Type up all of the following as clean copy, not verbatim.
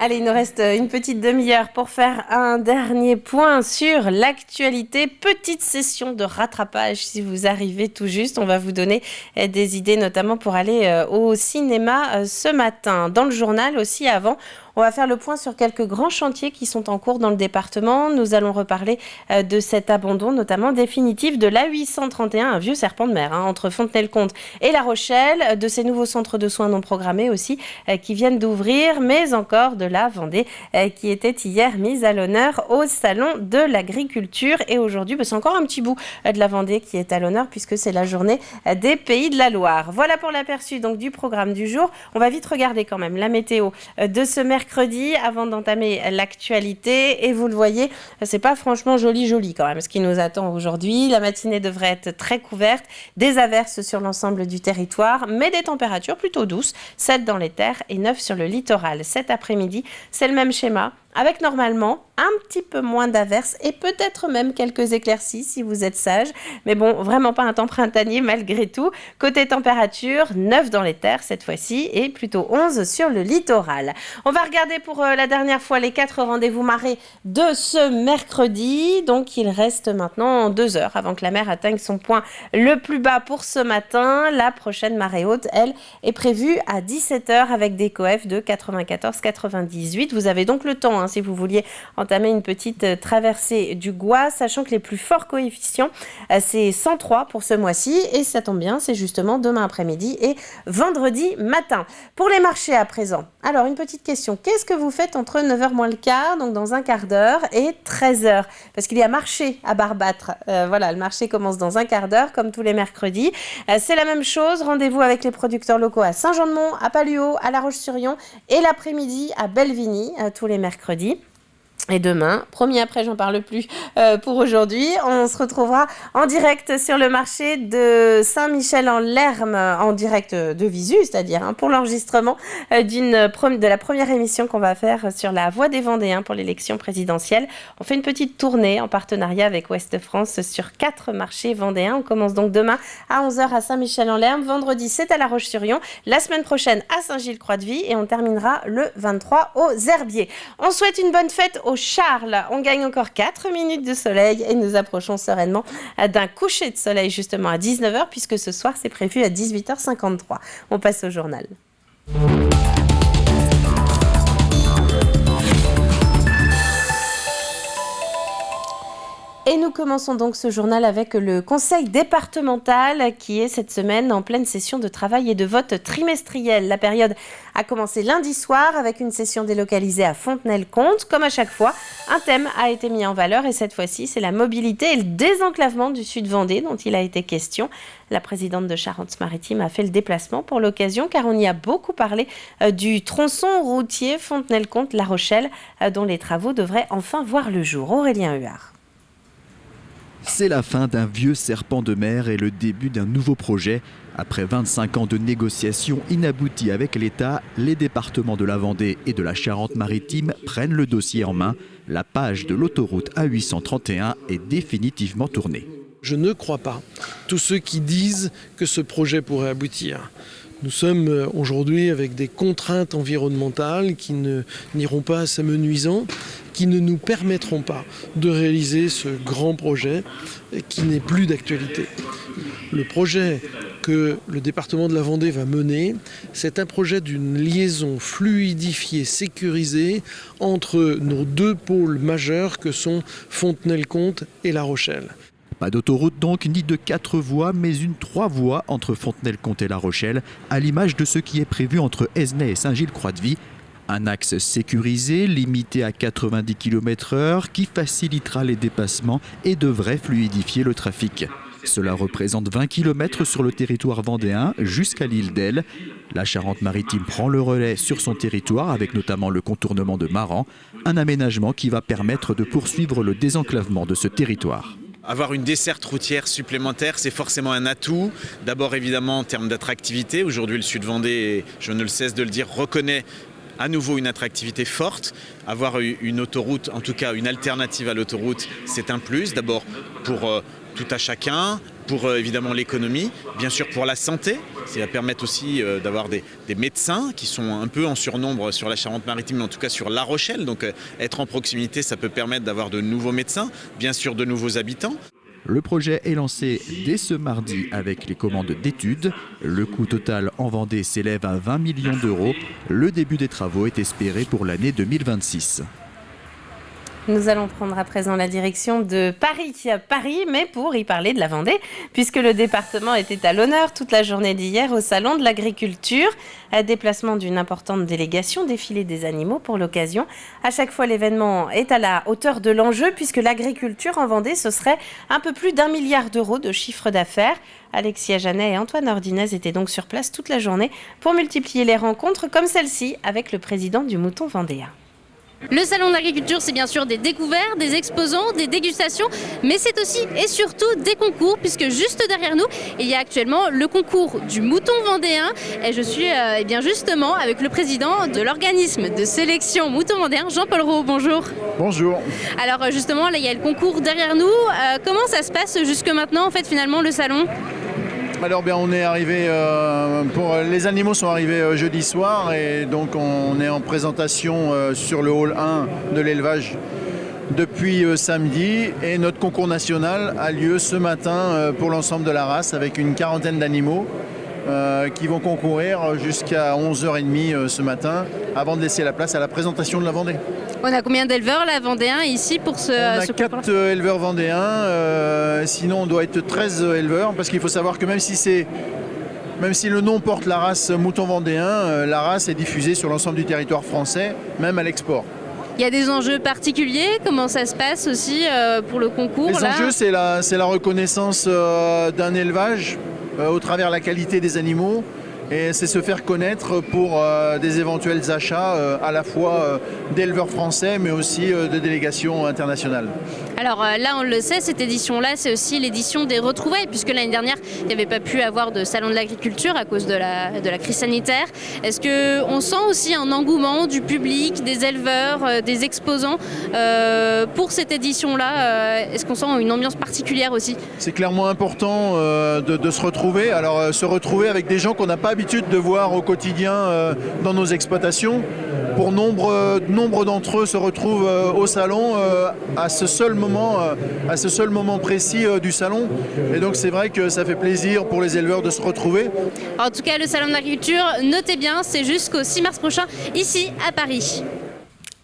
Allez, il nous reste une petite demi-heure pour faire un dernier point sur l'actualité. Petite session de rattrapage si vous arrivez tout juste. On va vous donner des idées notamment pour aller au cinéma ce matin. Dans le journal aussi avant, on va faire le point sur quelques grands chantiers qui sont en cours dans le département. Nous allons reparler de cet abandon, notamment définitif de l'A831, un vieux serpent de mer, entre Fontenay-le-Comte et La Rochelle, de ces nouveaux centres de soins non programmés aussi qui viennent d'ouvrir, mais encore de la Vendée qui était hier mise à l'honneur au Salon de l'Agriculture. Et aujourd'hui, c'est encore un petit bout de la Vendée qui est à l'honneur puisque c'est la journée des Pays de la Loire. Voilà pour l'aperçu donc du programme du jour. On va vite regarder quand même la météo de ce mercredi avant d'entamer l'actualité. Et vous le voyez, c'est pas franchement joli quand même ce qui nous attend aujourd'hui. La matinée devrait être très couverte, des averses sur l'ensemble du territoire, mais des températures plutôt douces, 7 dans les terres et 9 sur le littoral. Cet après-midi, c'est le même schéma, avec normalement un petit peu moins d'averses et peut-être même quelques éclaircies si vous êtes sage. Mais bon, vraiment pas un temps printanier malgré tout. Côté température, 9 dans les terres cette fois-ci et plutôt 11 sur le littoral. On va regarder pour la dernière fois les 4 rendez-vous marées de ce mercredi. Donc il reste maintenant 2 heures avant que la mer atteigne son point le plus bas pour ce matin. La prochaine marée haute, elle, est prévue à 17h avec des coefs de 94-98. Vous avez donc le temps si vous vouliez entamer une petite traversée du Gois, sachant que les plus forts coefficients, c'est 103 pour ce mois-ci, et ça tombe bien, c'est justement demain après-midi et vendredi matin. Pour les marchés à présent, alors une petite question, qu'est-ce que vous faites entre 9h moins le quart, donc dans un quart d'heure, et 13h? Parce qu'il y a marché à Barbâtre, voilà, le marché commence dans un quart d'heure, comme tous les mercredis. C'est la même chose, rendez-vous avec les producteurs locaux à Saint-Jean-de-Mont, à Palluau, à La Roche-sur-Yon, et l'après-midi à Bellevigny, tous les mercredis. Et demain, promis après, j'en parle plus pour aujourd'hui, on se retrouvera en direct sur le marché de Saint-Michel-en-Lerme, en direct de visu, c'est-à-dire pour l'enregistrement de la première émission qu'on va faire sur la Voix des Vendéens pour l'élection présidentielle. On fait une petite tournée en partenariat avec Ouest France sur 4 marchés vendéens. On commence donc demain à 11h à Saint-Michel-en-Lerme, vendredi c'est à La Roche-sur-Yon, la semaine prochaine à Saint-Gilles-Croix-de-Vie et on terminera le 23 aux Herbiers. On souhaite une bonne fête aux Charles. On gagne encore 4 minutes de soleil et nous approchons sereinement d'un coucher de soleil justement à 19h puisque ce soir c'est prévu à 18h53. On passe au journal. Et nous commençons donc ce journal avec le conseil départemental qui est cette semaine en pleine session de travail et de vote trimestriel. La période a commencé lundi soir avec une session délocalisée à Fontenay-le-Comte. Comme à chaque fois, un thème a été mis en valeur et cette fois-ci, c'est la mobilité et le désenclavement du Sud-Vendée dont il a été question. La présidente de Charente-Maritime a fait le déplacement pour l'occasion car on y a beaucoup parlé du tronçon routier Fontenay-le-Comte-La Rochelle dont les travaux devraient enfin voir le jour. Aurélien Huard. C'est la fin d'un vieux serpent de mer et le début d'un nouveau projet. Après 25 ans de négociations inabouties avec l'État, les départements de la Vendée et de la Charente-Maritime prennent le dossier en main. La page de l'autoroute A831 est définitivement tournée. Je ne crois pas tous ceux qui disent que ce projet pourrait aboutir. Nous sommes aujourd'hui avec des contraintes environnementales qui n'iront pas à s'amenuisant, qui ne nous permettront pas de réaliser ce grand projet qui n'est plus d'actualité. Le projet que le département de la Vendée va mener, c'est un projet d'une liaison fluidifiée, sécurisée entre nos 2 pôles majeurs que sont Fontenay-le-Comte et La Rochelle. Pas d'autoroute donc, ni de 4 voies, mais une 3 voies entre Fontenay-le-Comte et La Rochelle, à l'image de ce qui est prévu entre Esnay et Saint-Gilles-Croix-de-Vie. Un axe sécurisé, limité à 90 km/h, qui facilitera les dépassements et devrait fluidifier le trafic. Cela représente 20 km sur le territoire vendéen jusqu'à l'île d'Elle. La Charente-Maritime prend le relais sur son territoire avec notamment le contournement de Maran, un aménagement qui va permettre de poursuivre le désenclavement de ce territoire. Avoir une desserte routière supplémentaire, c'est forcément un atout. D'abord évidemment en termes d'attractivité. Aujourd'hui le Sud-Vendée, je ne le cesse de le dire, reconnaît à nouveau une attractivité forte. Avoir une autoroute, en tout cas une alternative à l'autoroute, c'est un plus. D'abord pour tout à chacun, pour évidemment l'économie, bien sûr pour la santé. Ça va permettre aussi d'avoir des médecins qui sont un peu en surnombre sur la Charente-Maritime, mais en tout cas sur La Rochelle. Donc être en proximité, ça peut permettre d'avoir de nouveaux médecins, bien sûr de nouveaux habitants. Le projet est lancé dès ce mardi avec les commandes d'études. Le coût total en Vendée s'élève à 20 millions d'euros. Le début des travaux est espéré pour l'année 2026. Nous allons prendre à présent la direction de Paris, mais pour y parler de la Vendée, puisque le département était à l'honneur toute la journée d'hier au Salon de l'Agriculture. Déplacement d'une importante délégation, défilé des animaux pour l'occasion. À chaque fois, l'événement est à la hauteur de l'enjeu, puisque l'agriculture en Vendée, ce serait un peu plus d'1 milliard d'euros de chiffre d'affaires. Alexia Janet et Antoine Ordinez étaient donc sur place toute la journée pour multiplier les rencontres comme celle-ci avec le président du Mouton vendéen. Le salon de l'agriculture, c'est bien sûr des découvertes, des exposants, des dégustations, mais c'est aussi et surtout des concours, puisque juste derrière nous, il y a actuellement le concours du mouton vendéen. Et je suis bien justement avec le président de l'organisme de sélection mouton vendéen, Jean-Paul Roux. Bonjour. Bonjour. Alors justement, là, il y a le concours derrière nous. Comment ça se passe jusque maintenant, en fait, finalement, le salon ? Alors bien, on est arrivé, les animaux sont arrivés jeudi soir et donc on est en présentation sur le hall 1 de l'élevage depuis samedi, et notre concours national a lieu ce matin pour l'ensemble de la race avec une quarantaine d'animaux qui vont concourir jusqu'à 11h30 ce matin avant de laisser la place à la présentation de la Vendée. On a combien d'éleveurs là, vendéens ici pour ce On a 4 éleveurs vendéens, sinon on doit être 13 éleveurs, parce qu'il faut savoir que même si le nom porte la race mouton vendéen, la race est diffusée sur l'ensemble du territoire français, même à l'export. Il y a des enjeux particuliers, comment ça se passe aussi pour le concours? Les enjeux, c'est la reconnaissance d'un élevage au travers de la qualité des animaux. Et c'est se faire connaître pour des éventuels achats à la fois d'éleveurs français mais aussi de délégations internationales. Alors là on le sait, cette édition-là c'est aussi l'édition des retrouvailles, puisque l'année dernière il n'y avait pas pu avoir de salon de l'agriculture à cause de la crise sanitaire. Est-ce qu'on sent aussi un engouement du public, des éleveurs, des exposants pour cette édition-là? Est-ce qu'on sent une ambiance particulière aussi? C'est clairement important de se retrouver. Alors se retrouver avec des gens qu'on n'a pas habitude de voir au quotidien dans nos exploitations. Pour nombre d'entre eux se retrouvent au salon à ce seul moment précis du salon. Et donc c'est vrai que ça fait plaisir pour les éleveurs de se retrouver. En tout cas, le salon de l'agriculture, notez bien, c'est jusqu'au 6 mars prochain, ici à Paris.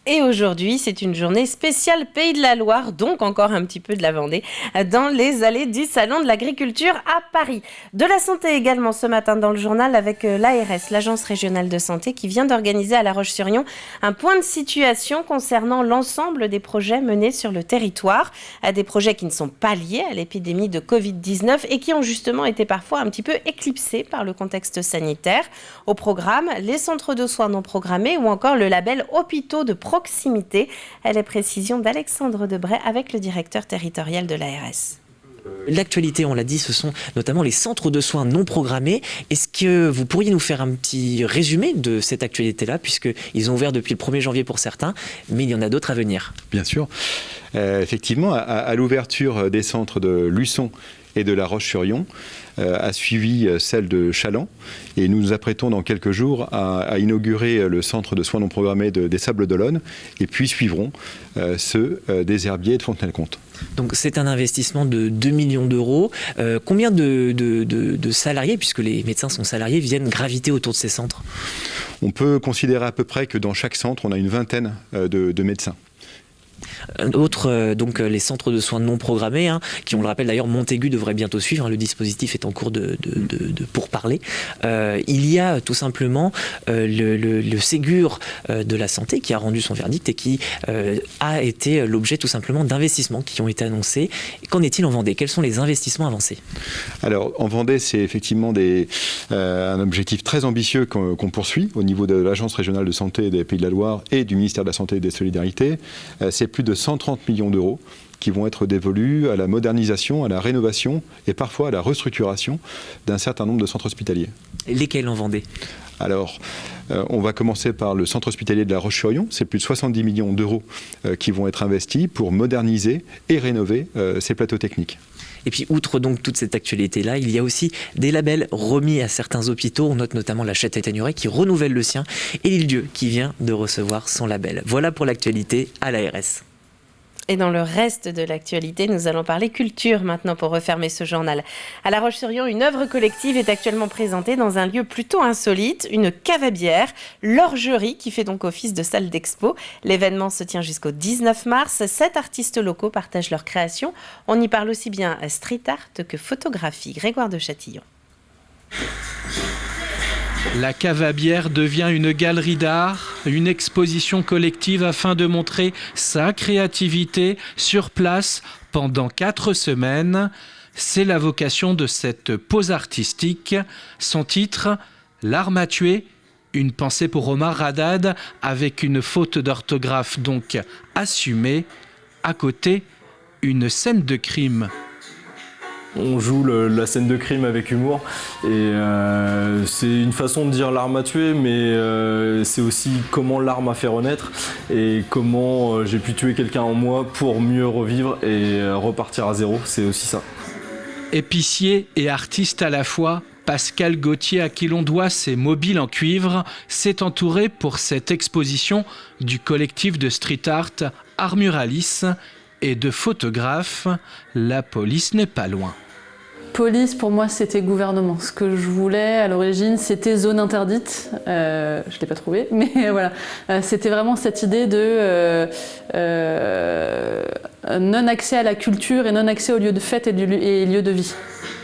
Et aujourd'hui, c'est une journée spéciale Pays de la Loire, donc encore un petit peu de la Vendée, dans les allées du Salon de l'Agriculture à Paris. De la santé également ce matin dans le journal avec l'ARS, l'Agence régionale de santé, qui vient d'organiser à La Roche-sur-Yon un point de situation concernant l'ensemble des projets menés sur le territoire. Des projets qui ne sont pas liés à l'épidémie de Covid-19 et qui ont justement été parfois un petit peu éclipsés par le contexte sanitaire. Au programme, les centres de soins non programmés ou encore le label hôpitaux de proximité. Les précisions d'Alexandre Debray avec le directeur territorial de l'ARS. L'actualité, on l'a dit, ce sont notamment les centres de soins non programmés. Est-ce que vous pourriez nous faire un petit résumé de cette actualité-là, puisqu'ils ont ouvert depuis le 1er janvier pour certains, mais il y en a d'autres à venir? Bien sûr. Effectivement, à l'ouverture des centres de Luçon et de La Roche-sur-Yon, a suivi celle de Chaland. Et nous nous apprêtons dans quelques jours à inaugurer le centre de soins non programmés des Sables-d'Olonne. Et puis suivront ceux des Herbiers et de Fontenay-le-Comte. Donc c'est un investissement de 2 millions d'euros. Combien de salariés, puisque les médecins sont salariés, viennent graviter autour de ces centres? On peut considérer à peu près que dans chaque centre, on a une vingtaine de médecins. Autre, donc les centres de soins non programmés, qui, on le rappelle d'ailleurs, Montaigu devrait bientôt suivre, le dispositif est en cours de pourparlers. Il y a tout simplement le Ségur de la santé qui a rendu son verdict et qui a été l'objet tout simplement d'investissements qui ont été annoncés. Qu'en est-il en Vendée? Quels sont les investissements avancés? Alors en Vendée, c'est effectivement un objectif très ambitieux qu'on poursuit au niveau de l'Agence régionale de santé des Pays de la Loire et du ministère de la Santé et des Solidarités. C'est plus de 130 millions d'euros qui vont être dévolus à la modernisation, à la rénovation et parfois à la restructuration d'un certain nombre de centres hospitaliers. Et lesquels en Vendée? Alors, on va commencer par le centre hospitalier de La Roche-sur-Yon. C'est plus de 70 millions d'euros qui vont être investis pour moderniser et rénover ces plateaux techniques. Et puis, outre donc toute cette actualité-là, il y a aussi des labels remis à certains hôpitaux. On note notamment la Châtaigneraie qui renouvelle le sien et l'Île-Dieu qui vient de recevoir son label. Voilà pour l'actualité à l'ARS. Et dans le reste de l'actualité, nous allons parler culture maintenant pour refermer ce journal. À La Roche-sur-Yon, une œuvre collective est actuellement présentée dans un lieu plutôt insolite, une cave à bière, l'Orgerie, qui fait donc office de salle d'expo. L'événement se tient jusqu'au 19 mars. 7 artistes locaux partagent leurs créations. On y parle aussi bien street art que photographie. Grégoire de Châtillon. La cave à bière devient une galerie d'art, une exposition collective afin de montrer sa créativité sur place pendant 4 semaines. C'est la vocation de cette pause artistique. Son titre, L'art m'a tué, une pensée pour Omar Haddad avec une faute d'orthographe donc assumée. À côté, une scène de crime. On joue la scène de crime avec humour et c'est une façon de dire l'art m'a tué, mais c'est aussi comment l'art m'a fait renaître et comment j'ai pu tuer quelqu'un en moi pour mieux revivre et repartir à zéro, c'est aussi ça. Épicier et artiste à la fois, Pascal Gauthier, à qui l'on doit ses mobiles en cuivre, s'est entouré pour cette exposition du collectif de street art Art Muralis et de photographes. La police n'est pas loin. Police, pour moi, c'était gouvernement. Ce que je voulais à l'origine, c'était zone interdite. Je ne l'ai pas trouvé, mais voilà. C'était vraiment cette idée de non-accès à la culture et non-accès aux lieux de fête et lieux de vie.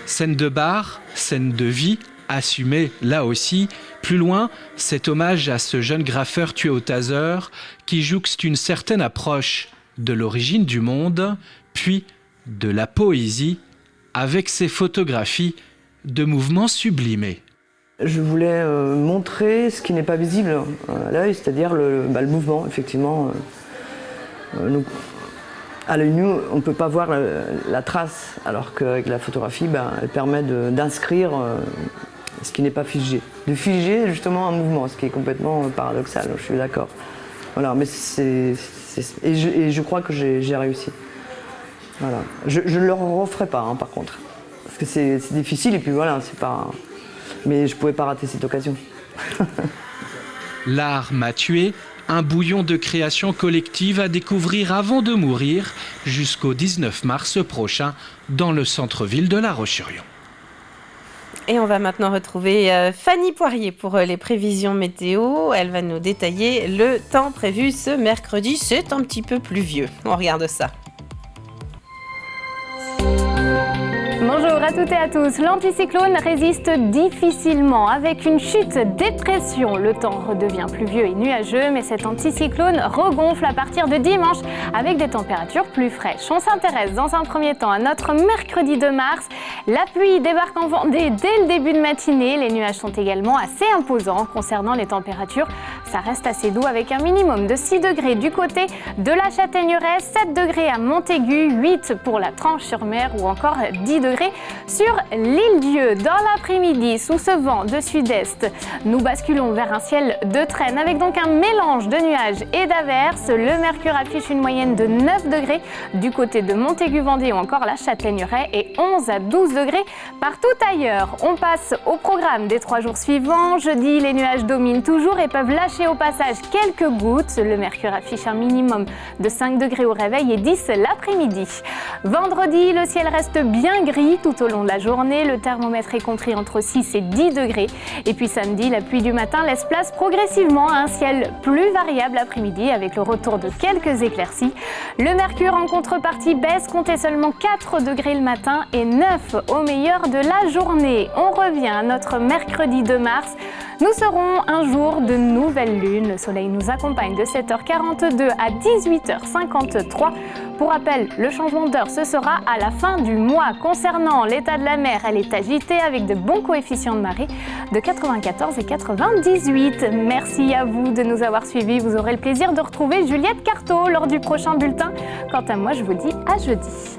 Scène de bar, scène de vie, assumée là aussi. Plus loin, cet hommage à ce jeune graffeur tué au taser qui jouxte une certaine approche de l'origine du monde, puis de la poésie, avec ses photographies de mouvements sublimés. Je voulais montrer ce qui n'est pas visible à l'œil, c'est-à-dire le mouvement, effectivement. À l'œil nu, on ne peut pas voir la trace, alors qu'avec la photographie, elle permet d'inscrire ce qui n'est pas figé. De figer justement un mouvement, ce qui est complètement paradoxal, je suis d'accord. Voilà, mais je crois que j'ai réussi. Voilà. Je ne le referai pas, par contre. Parce que c'est difficile et puis voilà, c'est pas. Mais je ne pouvais pas rater cette occasion. L'art m'a tué, un bouillon de création collective à découvrir avant de mourir jusqu'au 19 mars prochain dans le centre-ville de La Roche-sur-Yon. Et on va maintenant retrouver Fanny Poirier pour les prévisions météo. Elle va nous détailler le temps prévu ce mercredi. C'est un petit peu pluvieux. On regarde ça. Bonjour à toutes et à tous. L'anticyclone résiste difficilement avec une chute des pressions. Le temps redevient pluvieux et nuageux, mais cet anticyclone regonfle à partir de dimanche avec des températures plus fraîches. On s'intéresse dans un premier temps à notre mercredi 2 mars. La pluie débarque en Vendée dès le début de matinée. Les nuages sont également assez imposants. Concernant les températures, ça reste assez doux avec un minimum de 6 degrés du côté de la Châtaigneraie, 7 degrés à Montaigu, 8 pour la Tranche-sur-Mer ou encore 10 degrés sur l'Île-Dieu. Dans l'après-midi, sous ce vent de sud-est, nous basculons vers un ciel de traîne avec donc un mélange de nuages et d'averses. Le mercure affiche une moyenne de 9 degrés du côté de Montaigu-Vendée ou encore la Châtaigneraie et 11 à 12 degrés partout ailleurs. On passe au programme des 3 jours suivants. Jeudi, les nuages dominent toujours et peuvent lâcher au passage quelques gouttes. Le mercure affiche un minimum de 5 degrés au réveil et 10 l'après-midi. Vendredi, le ciel reste bien gris tout au long de la journée. Le thermomètre est compris entre 6 et 10 degrés. Et puis samedi, la pluie du matin laisse place progressivement à un ciel plus variable l'après-midi avec le retour de quelques éclaircies. Le mercure en contrepartie baisse, comptez seulement 4 degrés le matin et 9 au meilleur de la journée. On revient à notre mercredi 2 mars. Nous serons un jour de nouvelle lune. Le soleil nous accompagne de 7h42 à 18h53. Pour rappel, le changement d'heure, ce sera à la fin du mois. Concernant l'état de la mer, elle est agitée avec de bons coefficients de marée de 94 et 98. Merci à vous de nous avoir suivis. Vous aurez le plaisir de retrouver Juliette Carto lors du prochain bulletin. Quant à moi, je vous dis à jeudi.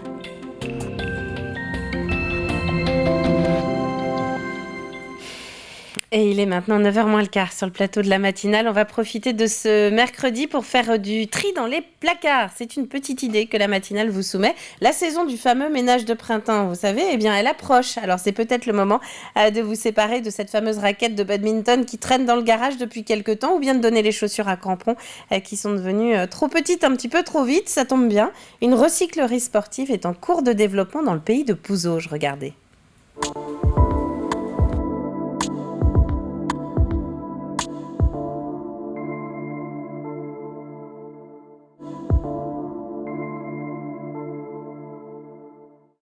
Et il est maintenant 9h moins le quart sur le plateau de la matinale. On va profiter de ce mercredi pour faire du tri dans les placards. C'est une petite idée que la matinale vous soumet. La saison du fameux ménage de printemps, vous savez, eh bien, elle approche. Alors, c'est peut-être le moment de vous séparer de cette fameuse raquette de badminton qui traîne dans le garage depuis quelques temps, ou bien de donner les chaussures à crampons qui sont devenues trop petites un petit peu trop vite. Ça tombe bien. Une recyclerie sportive est en cours de développement dans le pays de Pouzauges. Regardez.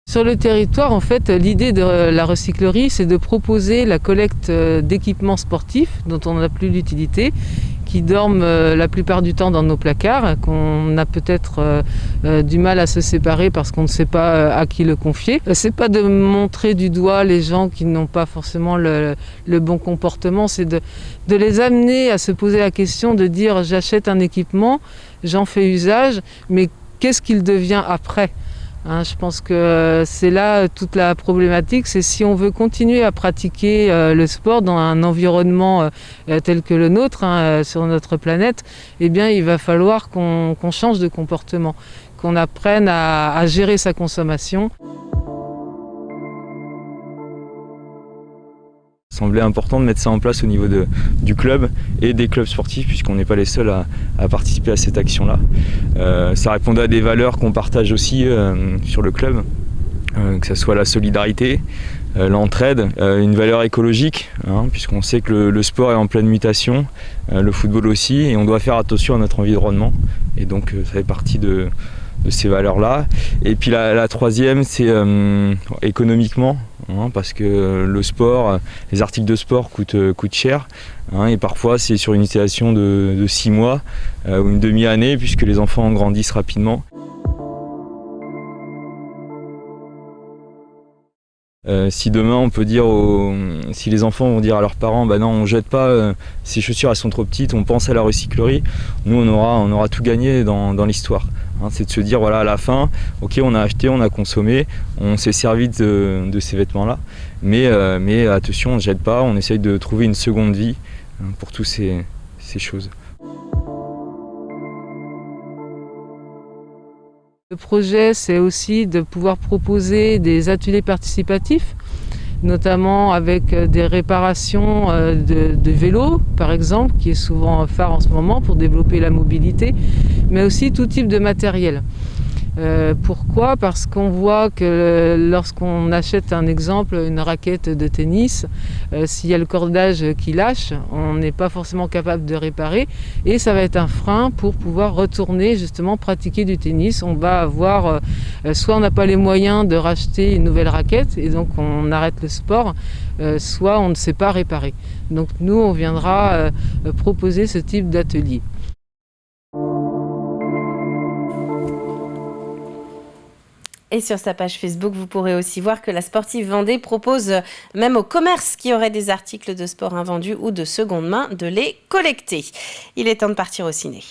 Sur le territoire, en fait, l'idée de la recyclerie, c'est de proposer la collecte d'équipements sportifs dont on n'a plus l'utilité, qui dorment la plupart du temps dans nos placards, qu'on a peut-être du mal à se séparer parce qu'on ne sait pas à qui le confier. C'est pas de montrer du doigt les gens qui n'ont pas forcément le bon comportement, c'est de les amener à se poser la question de dire j'achète un équipement, j'en fais usage, mais qu'est-ce qu'il devient après ? Je pense que c'est là toute la problématique, c'est si on veut continuer à pratiquer le sport dans un environnement tel que le nôtre, sur notre planète, eh bien il va falloir qu'on change de comportement, qu'on apprenne à gérer sa consommation. Il semblait important de mettre ça en place au niveau du club et des clubs sportifs, puisqu'on n'est pas les seuls à participer à cette action-là. Ça répondait à des valeurs qu'on partage aussi sur le club, que ce soit la solidarité, l'entraide, une valeur écologique, puisqu'on sait que le sport est en pleine mutation, le football aussi, et on doit faire attention à notre environnement. Et donc ça fait partie de ces valeurs-là. Et puis la troisième, c'est économiquement, parce que le sport, les articles de sport coûtent cher, et parfois c'est sur une utilisation de 6 mois ou une demi-année, puisque les enfants grandissent rapidement. Si demain on peut dire si les enfants vont dire à leurs parents bah non on jette pas ces chaussures, elles sont trop petites, on pense à la recyclerie, nous on aura tout gagné dans l'histoire. C'est de se dire voilà à la fin, ok on a acheté, on a consommé, on s'est servi de ces vêtements là, mais attention on ne jette pas, on essaye de trouver une seconde vie pour toutes ces choses. Le projet, c'est aussi de pouvoir proposer des ateliers participatifs, notamment avec des réparations de vélos, par exemple, qui est souvent phare en ce moment pour développer la mobilité, mais aussi tout type de matériel. Pourquoi ? Parce qu'on voit que lorsqu'on achète un exemple, une raquette de tennis, s'il y a le cordage qui lâche, on n'est pas forcément capable de réparer et ça va être un frein pour pouvoir retourner justement pratiquer du tennis. On va avoir, soit on n'a pas les moyens de racheter une nouvelle raquette et donc on arrête le sport, soit on ne sait pas réparer. Donc nous, on viendra proposer ce type d'atelier. Et sur sa page Facebook, vous pourrez aussi voir que la Sportive Vendée propose, même aux commerces qui auraient des articles de sport invendus ou de seconde main, de les collecter. Il est temps de partir au ciné.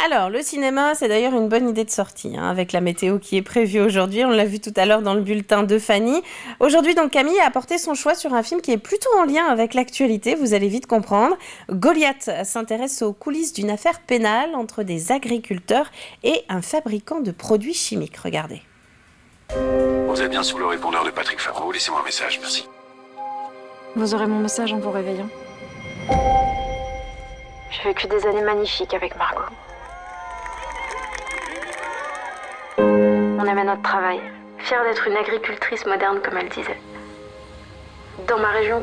Alors, le cinéma, c'est d'ailleurs une bonne idée de sortie, avec la météo qui est prévue aujourd'hui. On l'a vu tout à l'heure dans le bulletin de Fanny. Aujourd'hui, donc, Camille a apporté son choix sur un film qui est plutôt en lien avec l'actualité. Vous allez vite comprendre. Goliath s'intéresse aux coulisses d'une affaire pénale entre des agriculteurs et un fabricant de produits chimiques. Regardez. Vous êtes bien sur le répondeur de Patrick Favreau. Laissez-moi un message, merci. Vous aurez mon message en vous réveillant. J'ai vécu des années magnifiques avec Margot. On aimait notre travail, fière d'être une agricultrice moderne comme elle disait. Dans ma région,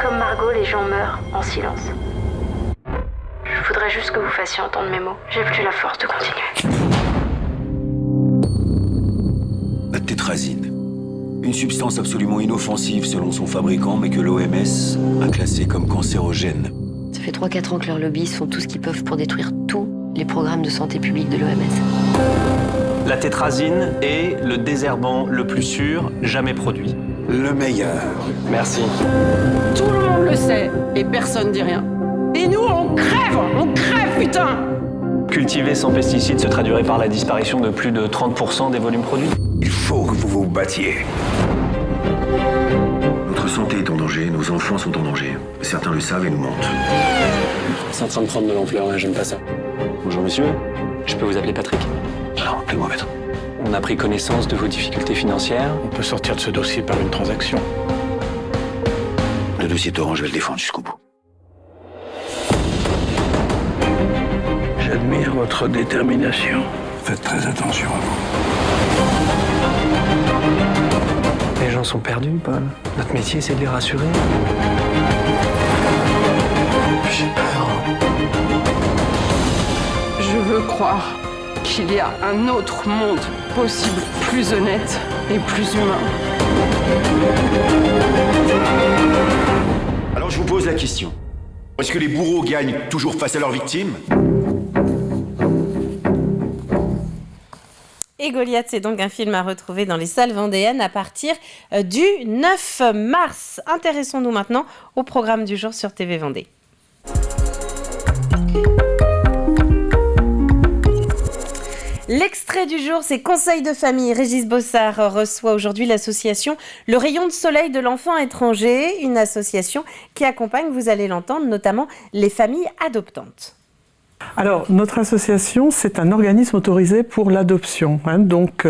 comme Margot, les gens meurent en silence. Je voudrais juste que vous fassiez entendre mes mots. J'ai plus la force de continuer. La tétrazine. Une substance absolument inoffensive selon son fabricant, mais que l'OMS a classée comme cancérogène. Ça fait 3-4 ans que leurs lobbies font tout ce qu'ils peuvent pour détruire tous les programmes de santé publique de l'OMS. La tétrazine est le désherbant le plus sûr jamais produit. Le meilleur. Merci. Tout le monde le sait et personne dit rien. Et nous, on crève, putain. Cultiver sans pesticides se traduirait par la disparition de plus de 30% des volumes produits. Il faut que vous vous battiez. Notre santé est en danger, nos enfants sont en danger. Certains le savent et nous mentent. C'est en train de prendre de l'ampleur, là, j'aime pas ça. Bonjour monsieur, je peux vous appeler Patrick? Non, appelez-moi maître. On a pris connaissance de vos difficultés financières. On peut sortir de ce dossier par une transaction. Le dossier Torrent, je vais le défendre jusqu'au bout. J'admire votre détermination. Faites très attention à vous. Les gens sont perdus, Paul. Notre métier, c'est de les rassurer. J'ai peur. Je veux croire qu'il y a un autre monde possible, plus honnête et plus humain. Alors je vous pose la question. Est-ce que les bourreaux gagnent toujours face à leurs victimes ? Et Goliath, c'est donc un film à retrouver dans les salles vendéennes à partir du 9 mars. Intéressons-nous maintenant au programme du jour sur TV Vendée. L'extrait du jour, c'est Conseil de famille. Régis Bossard reçoit aujourd'hui l'association Le Rayon de Soleil de l'Enfant Étranger, une association qui accompagne, vous allez l'entendre, notamment les familles adoptantes. Alors, notre association, c'est un organisme autorisé pour l'adoption. Donc,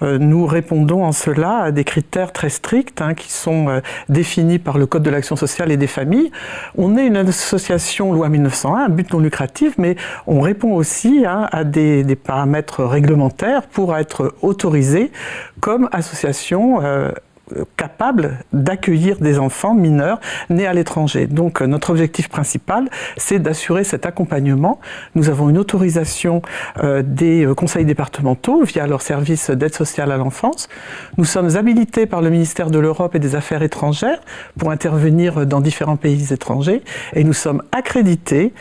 nous répondons en cela à des critères très stricts qui sont définis par le Code de l'action sociale et des familles. On est une association loi 1901, un but non lucratif, mais on répond aussi à des paramètres réglementaires pour être autorisé comme association capable d'accueillir des enfants mineurs nés à l'étranger. Donc notre objectif principal, c'est d'assurer cet accompagnement. Nous avons une autorisation des conseils départementaux via leur service d'aide sociale à l'enfance. Nous sommes habilités par le ministère de l'Europe et des Affaires étrangères pour intervenir dans différents pays étrangers et nous sommes accrédités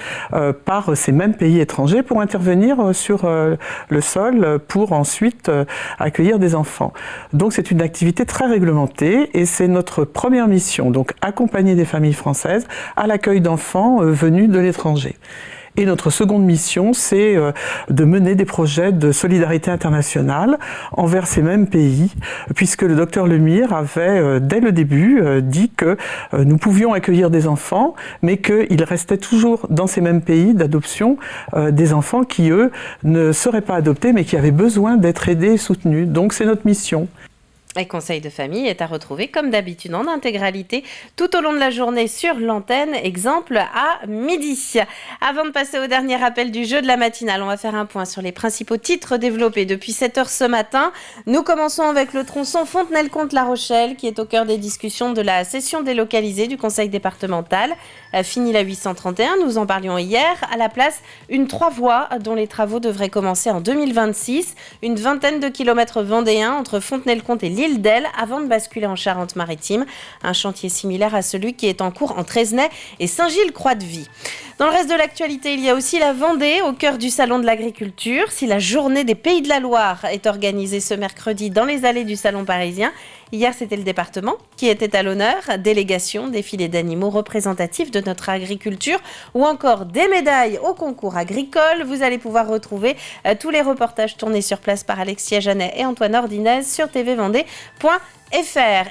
par ces mêmes pays étrangers pour intervenir sur le sol pour ensuite accueillir des enfants. Donc c'est une activité très réglementée et c'est notre première mission, donc accompagner des familles françaises à l'accueil d'enfants venus de l'étranger. Et notre seconde mission, c'est de mener des projets de solidarité internationale envers ces mêmes pays, puisque le docteur Lemire avait, dès le début, dit que nous pouvions accueillir des enfants, mais qu'il restait toujours dans ces mêmes pays d'adoption des enfants qui, eux, ne seraient pas adoptés, mais qui avaient besoin d'être aidés et soutenus. Donc c'est notre mission. Et Conseil de famille est à retrouver comme d'habitude en intégralité tout au long de la journée sur l'antenne, exemple à midi. Avant de passer au dernier rappel du jeu de la matinale, on va faire un point sur les principaux titres développés depuis 7h ce matin. Nous commençons avec le tronçon Fontenay-le-Comte-La Rochelle qui est au cœur des discussions de la session délocalisée du Conseil départemental. Fini la 831, nous en parlions hier. À la place, une 3 voies dont les travaux devraient commencer en 2026. Une vingtaine de kilomètres vendéens entre Fontenay-le-Comte et l'île d'Elle avant de basculer en Charente-Maritime. Un chantier similaire à celui qui est en cours en Trezenay et Saint-Gilles-Croix-de-Vie. Dans le reste de l'actualité, il y a aussi la Vendée au cœur du Salon de l'Agriculture. Si la journée des Pays de la Loire est organisée ce mercredi dans les allées du Salon parisien, hier c'était le département qui était à l'honneur. Délégation, défilé d'animaux représentatifs de notre agriculture ou encore des médailles au concours agricole. Vous allez pouvoir retrouver tous les reportages tournés sur place par Alexia Janet et Antoine Ordinez sur tvvendée.fr.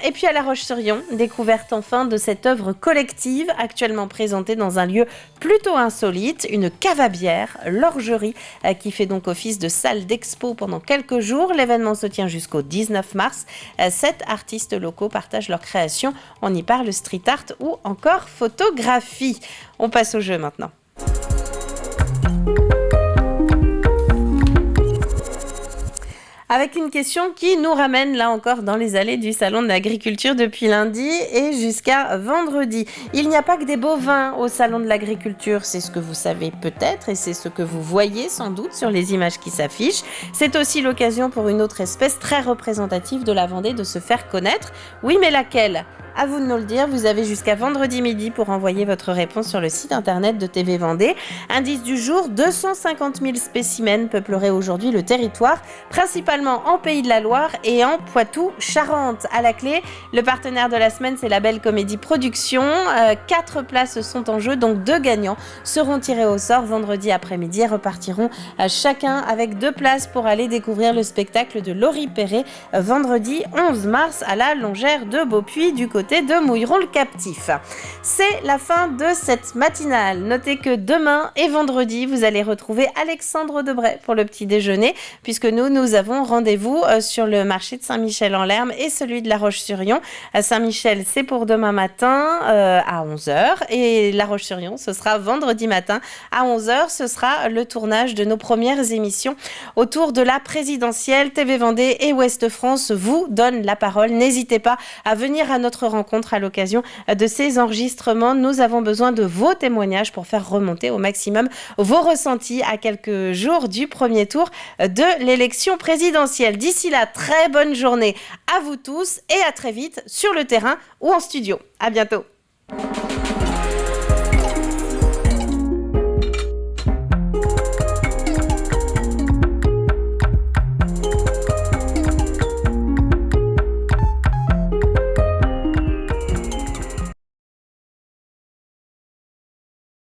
Et puis à La Roche-sur-Yon, découverte enfin de cette œuvre collective actuellement présentée dans un lieu plutôt insolite, une cave à bière, l'Orgerie, qui fait donc office de salle d'expo pendant quelques jours. L'événement se tient jusqu'au 19 mars. 7 artistes locaux partagent leur création. On y parle street art ou encore photographie. On passe au jeu maintenant. Avec une question qui nous ramène là encore dans les allées du Salon de l'Agriculture depuis lundi et jusqu'à vendredi. Il n'y a pas que des bovins au Salon de l'Agriculture, c'est ce que vous savez peut-être et c'est ce que vous voyez sans doute sur les images qui s'affichent. C'est aussi l'occasion pour une autre espèce très représentative de la Vendée de se faire connaître. Oui, mais laquelle ? À vous de nous le dire, vous avez jusqu'à vendredi midi pour envoyer votre réponse sur le site internet de TV Vendée. Indice du jour, 250 000 spécimens peupleraient aujourd'hui le territoire, principalement en Pays de la Loire et en Poitou-Charentes. À la clé, le partenaire de la semaine, c'est la Belle Comédie Production. 4 places sont en jeu, donc 2 gagnants seront tirés au sort vendredi après-midi et repartiront chacun avec 2 places pour aller découvrir le spectacle de Laurie Perret vendredi 11 mars à la Longère de Beaupuy du côté de Mouilleron-le-Captif. C'est la fin de cette matinale. Notez que demain et vendredi, vous allez retrouver Alexandre Debray pour le petit déjeuner, puisque nous avons rendez-vous sur le marché de Saint-Michel-en-Lerme et celui de La Roche-sur-Yon. À Saint-Michel, c'est pour demain matin à 11h et La Roche-sur-Yon, ce sera vendredi matin à 11h. Ce sera le tournage de nos premières émissions autour de la présidentielle. TV Vendée et Ouest France vous donnent la parole. N'hésitez pas à venir à notre rencontre à l'occasion de ces enregistrements. Nous avons besoin de vos témoignages pour faire remonter au maximum vos ressentis à quelques jours du premier tour de l'élection présidentielle. D'ici là, très bonne journée à vous tous et à très vite sur le terrain ou en studio. À bientôt.